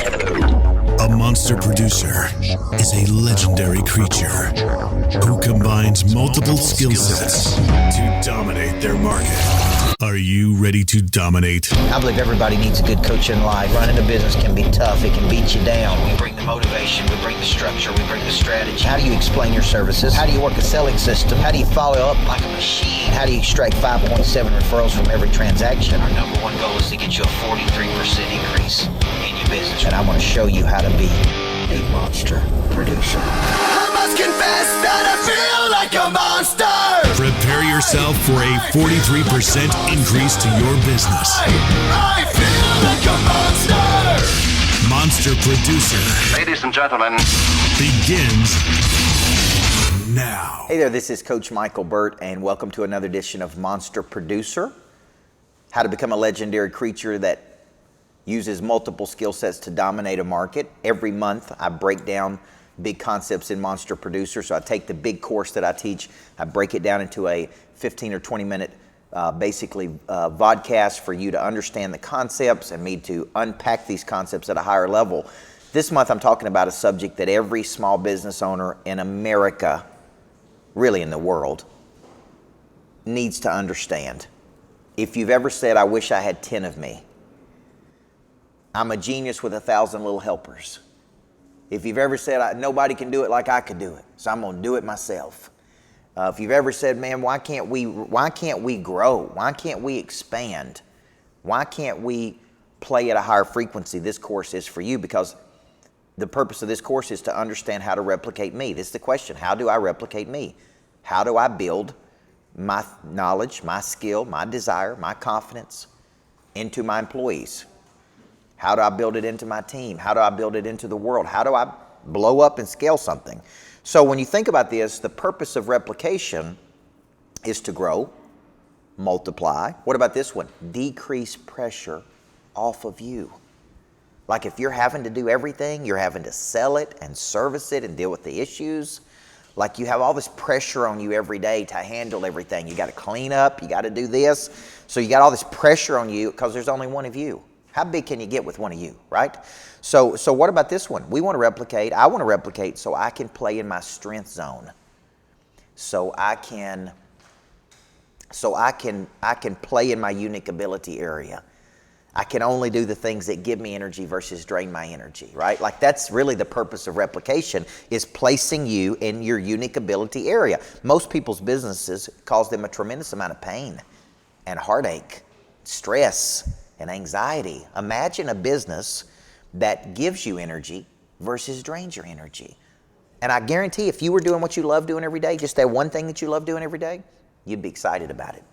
A monster producer is a legendary creature who combines multiple skill sets to dominate their market. Are you ready to dominate? I believe everybody needs a good coach in life. Running a business can be tough. It can beat you down. We bring the motivation. We bring the structure. We bring the strategy. How do you explain your services? How do you work a selling system? How do you follow up like a machine? How do you extract 5.7 referrals from every transaction? Our number one goal is to get you a 43% increase in your business. And I want to show you how to be a monster producer. I must confess that I feel like a monster. Prepare yourself for a 43% increase to your business. I feel like a monster. Monster Producer Ladies and gentlemen, begins now. Hey there, this is Coach Michael Burt, and welcome to another edition of Monster Producer. How to become a legendary creature that uses multiple skill sets to dominate a market. Every month I break down big concepts in Monster Producer. So I take the big course that I teach, I break it down into a 15 or 20 minute vodcast for you to understand the concepts and me to unpack these concepts at a higher level. This month I'm talking about a subject that every small business owner in America, really in the world, needs to understand. If you've ever said, I wish I had 10 of me, I'm a genius with 1,000 little helpers. If you've ever said, nobody can do it like I could do it, so I'm going to do it myself. If you've ever said, man, why can't we grow? Why can't we expand? Why can't we play at a higher frequency? This course is for you, because the purpose of this course is to understand how to replicate me. This is the question. How do I replicate me? How do I build my knowledge, my skill, my desire, my confidence into my employees? How do I build it into my team? How do I build it into the world? How do I blow up and scale something? So when you think about this, the purpose of replication is to grow, multiply. What about this one? Decrease pressure off of you. Like if you're having to do everything, you're having to sell it and service it and deal with the issues. Like you have all this pressure on you every day to handle everything. You got to clean up, you got to do this. So you got all this pressure on you because there's only one of you. How big can you get with one of you, right? So what about this one? We want to replicate. I want to replicate so I can play in my strength zone. So I can play in my unique ability area. I can only do the things that give me energy versus drain my energy, right? Like that's really the purpose of replication, is placing you in your unique ability area. Most people's businesses cause them a tremendous amount of pain and heartache, stress, and anxiety. Imagine a business that gives you energy versus drains your energy. And I guarantee if you were doing what you love doing every day, just that one thing that you love doing every day, you'd be excited about it.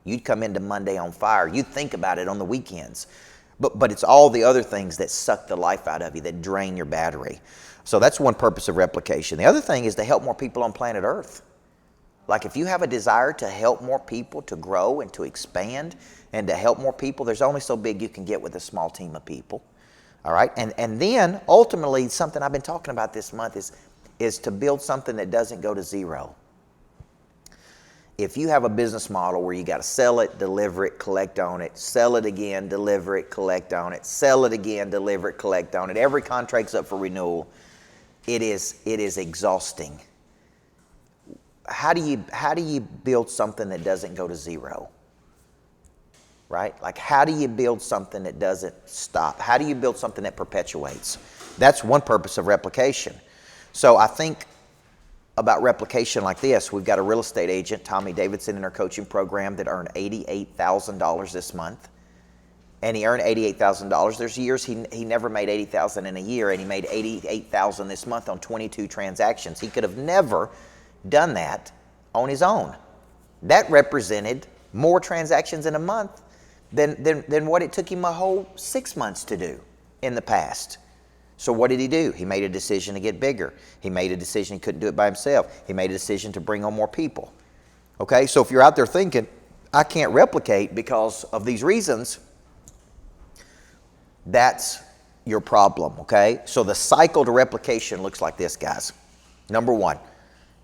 You'd come into Monday on fire. You'd think about it on the weekends. But it's all the other things that suck the life out of you, that drain your battery. So that's one purpose of replication. The other thing is to help more people on planet Earth. Like if you have a desire to help more people to grow and to expand and to help more people, there's only so big you can get with a small team of people. All right? And then ultimately something I've been talking about this month is to build something that doesn't go to zero. If you have a business model where you got to sell it, deliver it, collect on it, sell it again, deliver it, collect on it, sell it again, deliver it, collect on it, every contract's up for renewal, it is exhausting. How do you build something that doesn't go to zero? Right? Like how do you build something that doesn't stop? How do you build something that perpetuates? That's one purpose of replication. So I think about replication like this. We've got a real estate agent, Tommy Davidson, in our coaching program that earned $88,000 this month. And he earned $88,000. There's years he never made $80,000 in a year, and he made $88,000 this month on 22 transactions. He could have never done that on his own. That represented more transactions in a month than what it took him a whole 6 months to do in the past. So what did he do? He made a decision to get bigger. He made a decision he couldn't do it by himself. He made a decision to bring on more people. Okay, so if you're out there thinking, I can't replicate because of these reasons, that's your problem, okay? So the cycle to replication looks like this, guys. Number one,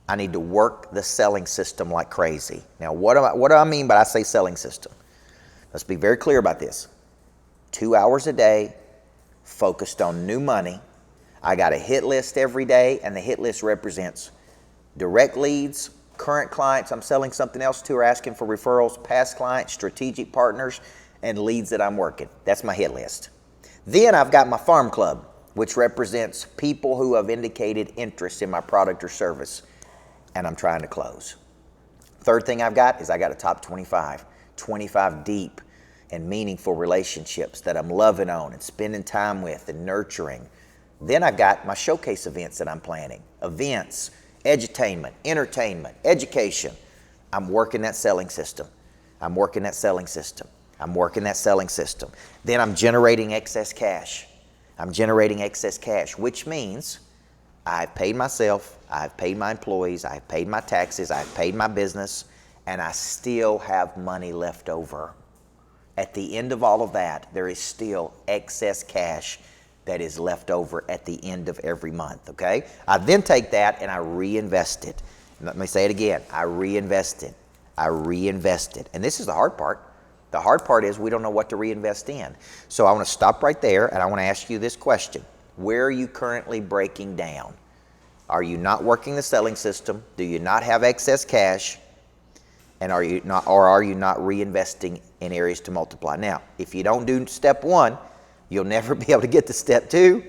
I need to work the selling system like crazy. Now, what do I mean by I say selling system? Let's be very clear about this. 2 hours a day, focused on new money. I got a hit list every day, and the hit list represents direct leads, current clients I'm selling something else to or asking for referrals, past clients, strategic partners, and leads that I'm working. That's my hit list. Then I've got my farm club, which represents people who have indicated interest in my product or service, and I'm trying to close. Third thing I've got is I got a top 25 deep and meaningful relationships that I'm loving on and spending time with and nurturing. Then I've got my showcase events that I'm planning. Events, edutainment, entertainment, education. I'm working that selling system. I'm working that selling system. I'm working that selling system. Then I'm generating excess cash. I'm generating excess cash, which means I've paid myself, I've paid my employees, I've paid my taxes, I've paid my business, and I still have money left over. At the end of all of that, there is still excess cash that is left over at the end of every month, okay? I then take that and I reinvest it. Let me say it again. I reinvest it. I reinvest it. And this is the hard part. The hard part is we don't know what to reinvest in. So I want to stop right there and I want to ask you this question. Where are you currently breaking down? Are you not working the selling system? Do you not have excess cash? And are you not reinvesting in areas to multiply? Now, if you don't do step one, you'll never be able to get to step two,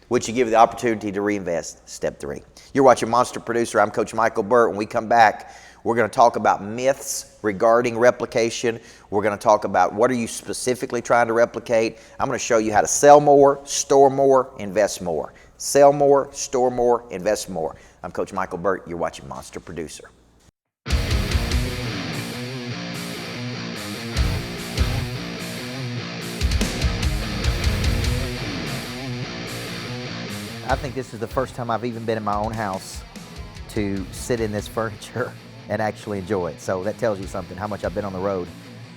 which will give you the opportunity to reinvest step three. You're watching Monster Producer. I'm Coach Michael Burt. When we come back, we're going to talk about myths regarding replication. We're going to talk about what are you specifically trying to replicate. I'm going to show you how to sell more, store more, invest more. Sell more, store more, invest more. I'm Coach Michael Burt. You're watching Monster Producer. I think this is the first time I've even been in my own house to sit in this furniture and actually enjoy it. So that tells you something, how much I've been on the road.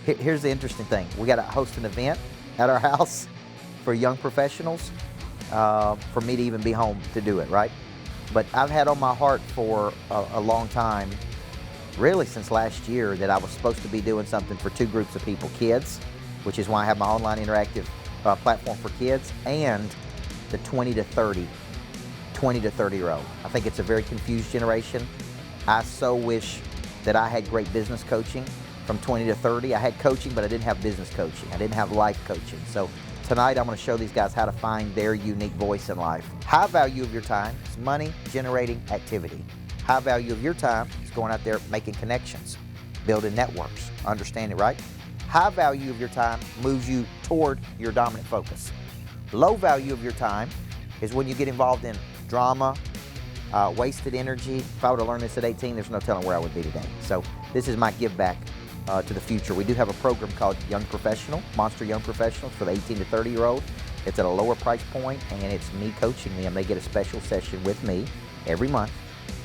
Here's the interesting thing. We got to host an event at our house for young professionals for me to even be home to do it, right? But I've had on my heart for a long time, really since last year, that I was supposed to be doing something for two groups of people, kids, which is why I have my online interactive platform for kids, and the 20 to 30 year old. I think it's a very confused generation. I so wish that I had great business coaching from 20 to 30. I had coaching, but I didn't have business coaching. I didn't have life coaching. So tonight I'm going to show these guys how to find their unique voice in life. High value of your time is money generating activity. High value of your time is going out there making connections, building networks, understand it, right? High value of your time moves you toward your dominant focus. Low value of your time is when you get involved in drama, wasted energy. If I would have learned this at 18, there's no telling where I would be today. So this is my give back to the future. We do have a program called Young Professional, Monster Young Professionals for the 18 to 30 year old. It's at a lower price point and it's me coaching them. They get a special session with me every month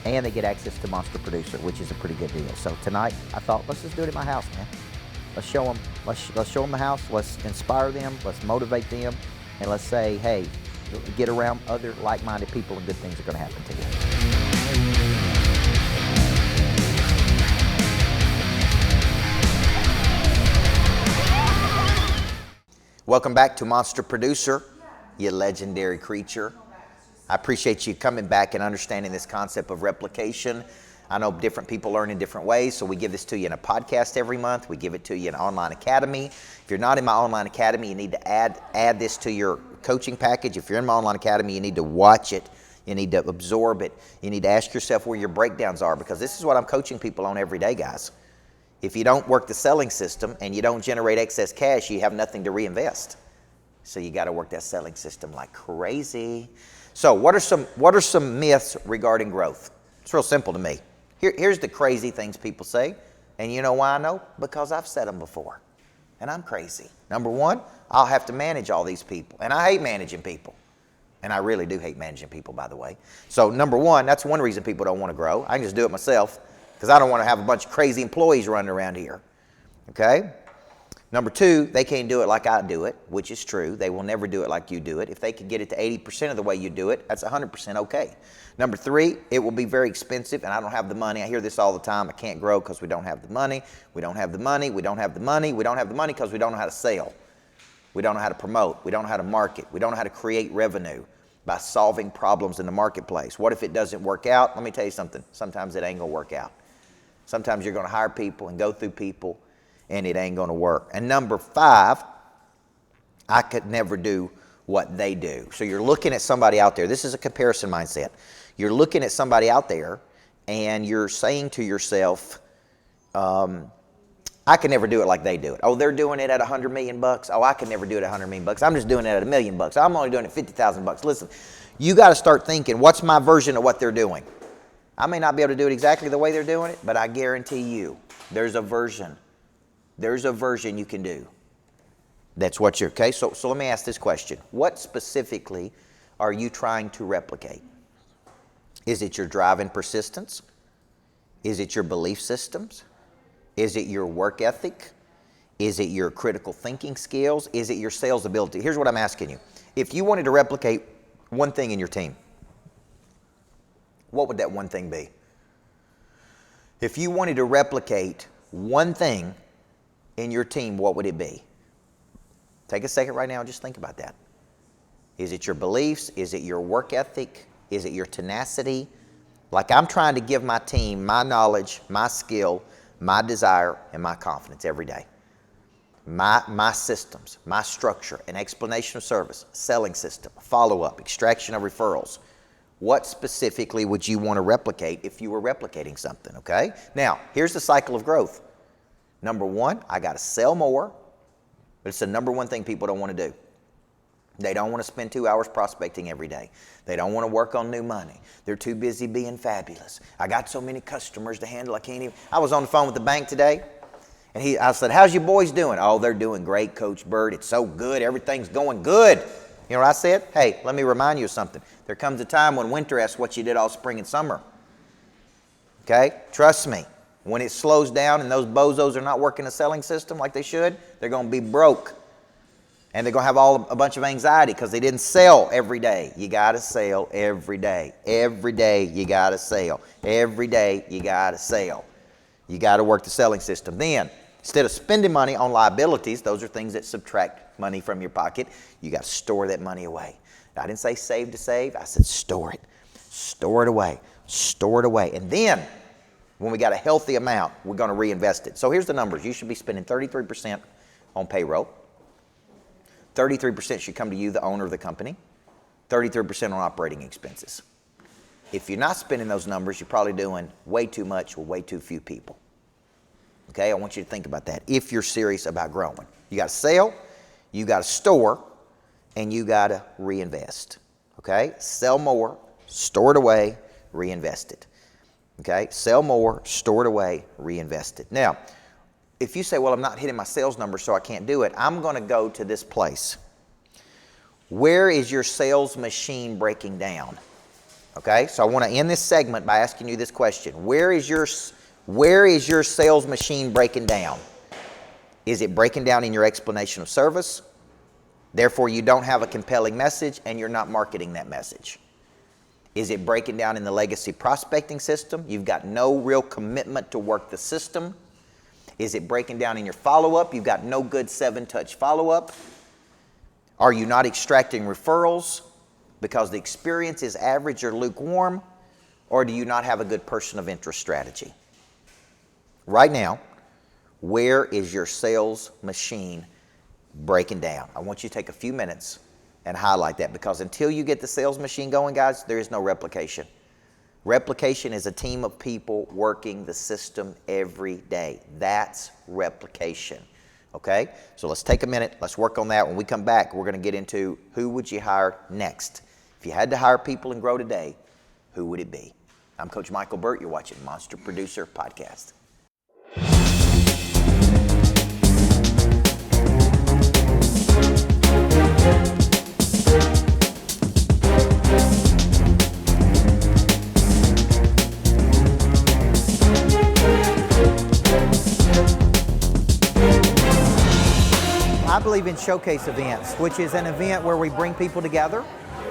and they get access to Monster Producer, which is a pretty good deal. So tonight I thought, let's just do it at my house, man. Let's show them, let's show them the house. Let's inspire them. Let's motivate them. And let's say, hey, get around other like-minded people and good things are going to happen to you. Welcome back to Monster Producer, you legendary creature. I appreciate you coming back and understanding this concept of replication. I know different people learn in different ways, so we give this to you in a podcast every month. We give it to you in an online academy. If you're not in my online academy, you need to add this to your coaching package. If you're in my online academy, you need to watch it. You need to absorb it. You need to ask yourself where your breakdowns are, because this is what I'm coaching people on every day, guys. If you don't work the selling system and you don't generate excess cash, you have nothing to reinvest. So you got to work that selling system like crazy. So what are some myths regarding growth? It's real simple to me. Here's the crazy things people say, and you know why I know? Because I've said them before, and I'm crazy. Number one, I'll have to manage all these people, and I hate managing people, and I really do hate managing people, by the way. So number one, that's one reason people don't want to grow. I can just do it myself because I don't want to have a bunch of crazy employees running around here, okay? Number two, they can't do it like I do it, which is true. They will never do it like you do it. If they could get it to 80% of the way you do it, that's 100% okay. Number three, it will be very expensive, and I don't have the money. I hear this all the time. I can't grow because we don't have the money. We don't have the money. We don't have the money. We don't have the money because we don't know how to sell. We don't know how to promote. We don't know how to market. We don't know how to create revenue by solving problems in the marketplace. What if it doesn't work out? Let me tell you something. Sometimes it ain't going to work out. Sometimes you're going to hire people and go through people, and it ain't going to work. And number 5, I could never do what they do. So you're looking at somebody out there. This is a comparison mindset. You're looking at somebody out there, and you're saying to yourself, I can never do it like they do it. Oh, they're doing it at $100 million. Oh, I can never do it at $100 million. I'm just doing it at $1 million. I'm only doing it at $50,000. Listen, you got to start thinking, what's my version of what they're doing? I may not be able to do it exactly the way they're doing it, but I guarantee you, there's a version. There's a version you can do. That's what you're, okay? So let me ask this question. What specifically are you trying to replicate? Is it your drive and persistence? Is it your belief systems? Is it your work ethic? Is it your critical thinking skills? Is it your sales ability? Here's what I'm asking you. If you wanted to replicate one thing in your team, what would that one thing be? If you wanted to replicate one thing in your team, what would it be? Take a second right now and just think about that. Is it your beliefs? Is it your work ethic? Is it your tenacity? Like, I'm trying to give my team my knowledge, my skill, my desire, and my confidence every day. My systems, my structure, an explanation of service, selling system, follow-up, extraction of referrals. What specifically would you want to replicate if you were replicating something, okay? Now, here's the cycle of growth. Number 1, I got to sell more. But it's the number 1 thing people don't want to do. They don't want to spend 2 hours prospecting every day. They don't want to work on new money. They're too busy being fabulous. I got so many customers to handle, I can't even. I was on the phone with the bank today, and I said, how's your boys doing? Oh, they're doing great, Coach Bird. It's so good. Everything's going good. You know what I said? Hey, let me remind you of something. There comes a time when winter asks what you did all spring and summer. Okay? Trust me. When it slows down and those bozos are not working the selling system like they should, they're going to be broke. And they're going to have a bunch of anxiety because they didn't sell every day. You got to sell every day. Every day you got to sell. Every day you got to sell. You got to work the selling system. Then, instead of spending money on liabilities, those are things that subtract money from your pocket, you got to store that money away. I didn't say save to save. I said store it. Store it away. Store it away. And then, when we got a healthy amount, we're going to reinvest it. So here's the numbers. You should be spending 33% on payroll. 33% should come to you, the owner of the company. 33% on operating expenses. If you're not spending those numbers, you're probably doing way too much with way too few people. Okay, I want you to think about that if you're serious about growing. You got to sell, you got to store, and you got to reinvest. Okay, sell more, store it away, reinvest it. Okay, sell more, store it away, reinvest it. Now, if you say, well, I'm not hitting my sales numbers, so I can't do it, I'm going to go to this place. Where is your sales machine breaking down? Okay, so I want to end this segment by asking you this question. Where is your sales machine breaking down? Is it breaking down in your explanation of service? Therefore, you don't have a compelling message and you're not marketing that message. Is it breaking down in the legacy prospecting system? You've got no real commitment to work the system. Is it breaking down in your follow-up? You've got no good 7-touch follow-up. Are you not extracting referrals because the experience is average or lukewarm? Or do you not have a good person of interest strategy? Right now, where is your sales machine breaking down? I want you to take a few minutes and highlight that, because until you get the sales machine going, guys, there is no replication. Replication is a team of people working the system every day. That's replication. Okay? So let's take a minute. Let's work on that. When we come back, we're going to get into who would you hire next. If you had to hire people and grow today, who would it be? I'm Coach Michael Burt. You're watching Monster Producer Podcast. I believe in showcase events, which is an event where we bring people together,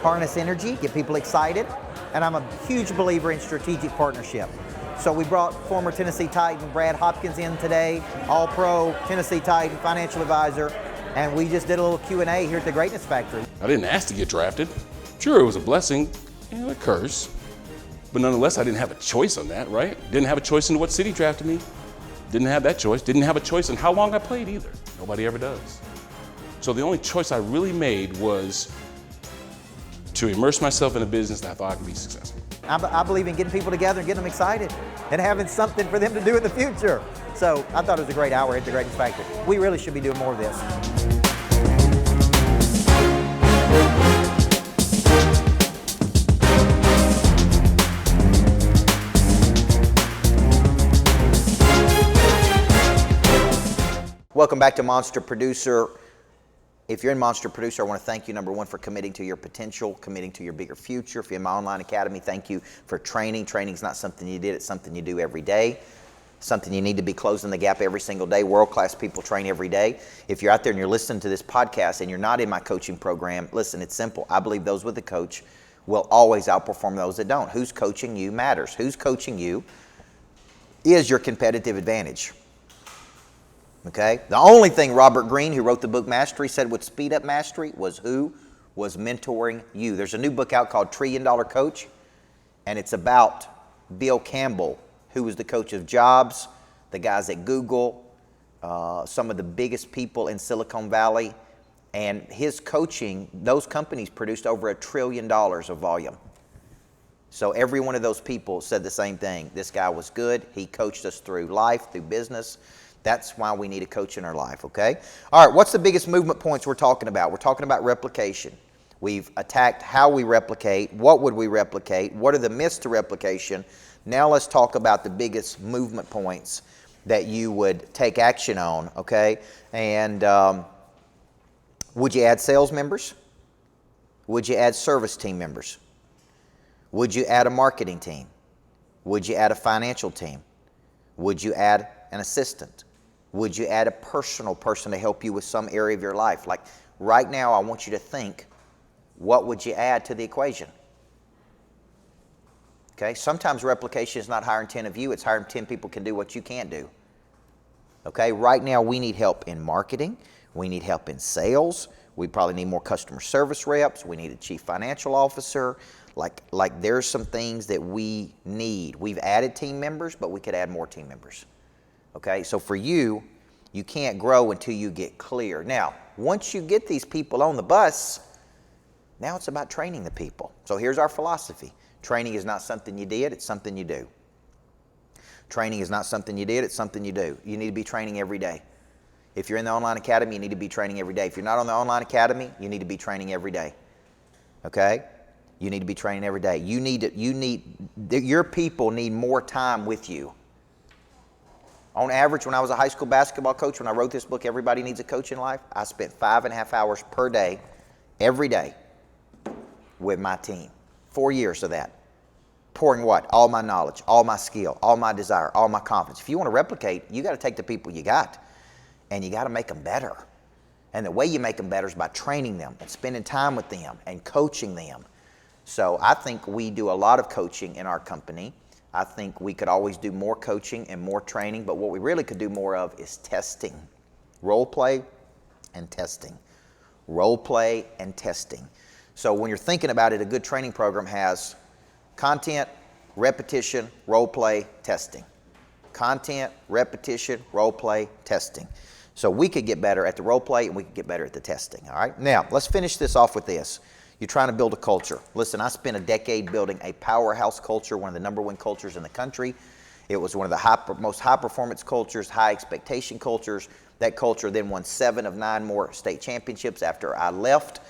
harness energy, get people excited, and I'm a huge believer in strategic partnership. So we brought former Tennessee Titan Brad Hopkins in today, All-Pro, Tennessee Titan, financial advisor. And we just did a little Q&A here at the Greatness Factory. I didn't ask to get drafted. Sure, it was a blessing and a curse. But nonetheless, I didn't have a choice on that, right? Didn't have a choice in what city drafted me. Didn't have that choice. Didn't have a choice in how long I played either. Nobody ever does. So the only choice I really made was to immerse myself in a business that I thought I could be successful. I believe in getting people together and getting them excited and having something for them to do in the future. So I thought it was a great hour at the Greatness Factory. We really should be doing more of this. Welcome back to Monster Producer. If you're in Monster Producer, I want to thank you, number one, for committing to your potential, committing to your bigger future. If you're in my online academy, thank you for training. Training is not something you did, it's something you do every day. Something you need to be closing the gap every single day. World-class people train every day. If you're out there and you're listening to this podcast and you're not in my coaching program, listen, it's simple. I believe those with a coach will always outperform those that don't. Who's coaching you matters. Who's coaching you is your competitive advantage. Okay? The only thing Robert Greene, who wrote the book Mastery, said would speed up mastery was who was mentoring you. There's a new book out called $1 Trillion Coach, and it's about Bill Campbell, who was the coach of Jobs, the guys at Google, some of the biggest people in Silicon Valley, and his coaching, those companies produced over $1 trillion of volume. So every one of those people said the same thing. This guy was good. He coached us through life, through business. That's why we need a coach in our life, okay? All right, what's the biggest movement points we're talking about? We're talking about replication. We've attacked how we replicate, what would we replicate, what are the myths to replication. Now let's talk about the biggest movement points that you would take action on, okay? And would you add sales members? Would you add service team members? Would you add a marketing team? Would you add a financial team? Would you add an assistant? Would you add a personal person to help you with some area of your life? Like right now, I want you to think, what would you add to the equation? Okay, sometimes replication is not hiring 10 of you, it's hiring 10 people can do what you can't do. Okay, right now we need help in marketing, we need help in sales, we probably need more customer service reps, we need a chief financial officer. Like there's some things that we need. We've added team members, but we could add more team members. Okay, so for you, you can't grow until you get clear. Now, once you get these people on the bus, now it's about training the people. So here's our philosophy. Training is not something you did, it's something you do. Training is not something you did, it's something you do. You need to be training every day. If you're in the online academy, you need to be training every day. If you're not on the online academy, you need to be training every day. Okay? You need to be training every day. Your people need more time with you. On average, when I was a high school basketball coach, when I wrote this book, Everybody Needs a Coach in Life, I spent 5.5 hours per day, every day, with my team. 4 years of that. Pouring what? All my knowledge, all my skill, all my desire, all my confidence. If you want to replicate, you got to take the people you got, and you got to make them better. And the way you make them better is by training them and spending time with them and coaching them. So I think we do a lot of coaching in our company. I think we could always do more coaching and more training, but what we really could do more of is testing. Role play and testing. Role play and testing. So when you're thinking about it, a good training program has content, repetition, role play, testing. Content, repetition, role play, testing. So we could get better at the role play and we could get better at the testing, all right? Now, let's finish this off with this. You're trying to build a culture. Listen, I spent a decade building a powerhouse culture, one of the number one cultures in the country. It was one of the most high-performance cultures, high-expectation cultures. That culture then won 7 of 9 more state championships after I left.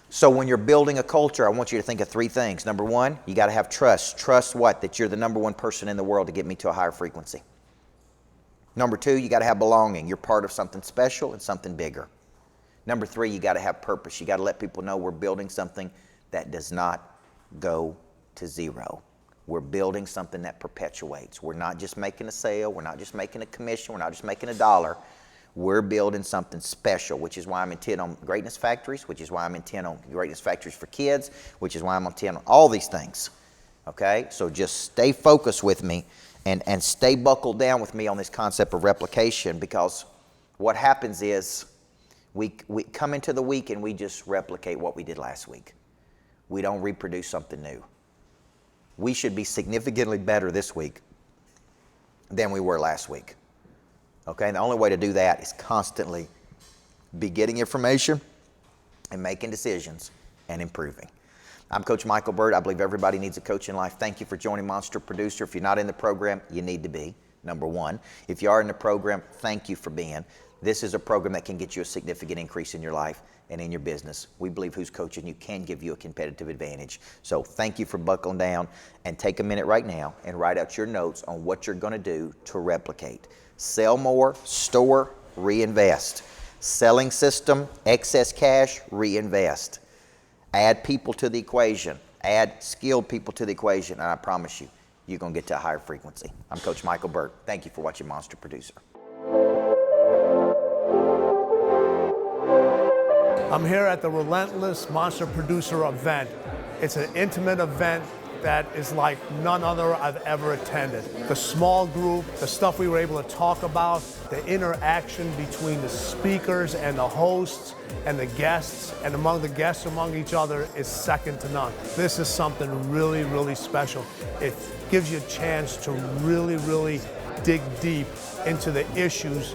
So when you're building a culture, I want you to think of 3 things. Number 1, you got to have trust. Trust what? That you're the number 1 person in the world to get me to a higher frequency. Number 2, you got to have belonging. You're part of something special and something bigger. Number 3, you got to have purpose. You got to let people know we're building something that does not go to zero. We're building something that perpetuates. We're not just making a sale. We're not just making a commission. We're not just making $1. We're building something special, which is why I'm intent on greatness factories, which is why I'm intent on greatness factories for kids, which is why I'm intent on all these things. Okay? So just stay focused with me and stay buckled down with me on this concept of replication, because what happens is We come into the week and we just replicate what we did last week. We don't reproduce something new. We should be significantly better this week than we were last week. Okay, and the only way to do that is constantly be getting information and making decisions and improving. I'm Coach Michael Bird. I believe everybody needs a coach in life. Thank you for joining Monster Producer. If you're not in the program, you need to be, number one. If you are in the program, thank you for being. This is a program that can get you a significant increase in your life and in your business. We believe Who's Coaching You can give you a competitive advantage. So thank you for buckling down, and take a minute right now and write out your notes on what you're going to do to replicate. Sell more, store, reinvest. Selling system, excess cash, reinvest. Add people to the equation. Add skilled people to the equation, and I promise you, you're going to get to a higher frequency. I'm Coach Michael Bird. Thank you for watching Monster Producer. I'm here at the Relentless Monster Producer event. It's an intimate event that is like none other I've ever attended. The small group, the stuff we were able to talk about, the interaction between the speakers and the hosts and the guests, and among the guests among each other, is second to none. This is something really, really special. It gives you a chance to really, really dig deep into the issues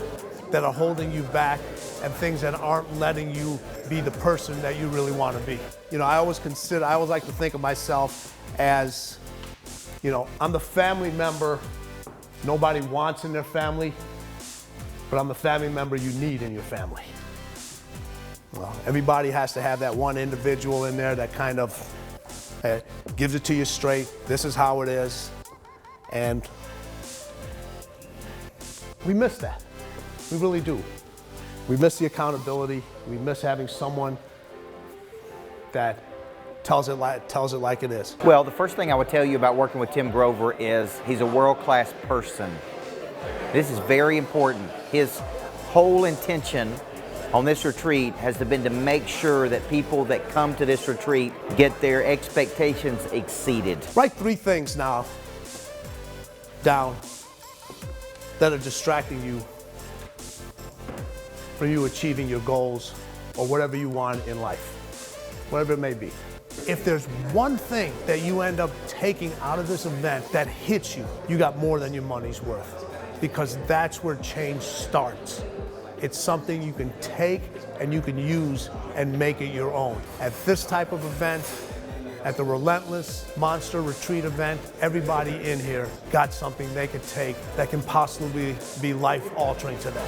that are holding you back and things that aren't letting you be the person that you really want to be. You know, I always like to think of myself as, you know, I'm the family member nobody wants in their family, but I'm the family member you need in your family. Well, everybody has to have that one individual in there that kind of gives it to you straight. This is how it is. And we miss that. We really do. We miss the accountability. We miss having someone that tells it like it is. Well, the first thing I would tell you about working with Tim Grover is he's a world-class person. This is very important. His whole intention on this retreat has been to make sure that people that come to this retreat get their expectations exceeded. Write 3 things now down that are distracting you from you achieving your goals or whatever you want in life, whatever it may be. If there's one thing that you end up taking out of this event that hits you, you got more than your money's worth, because that's where change starts. It's something you can take and you can use and make it your own. At this type of event, at the Relentless Monster Retreat event, everybody in here got something they could take that can possibly be life-altering to them.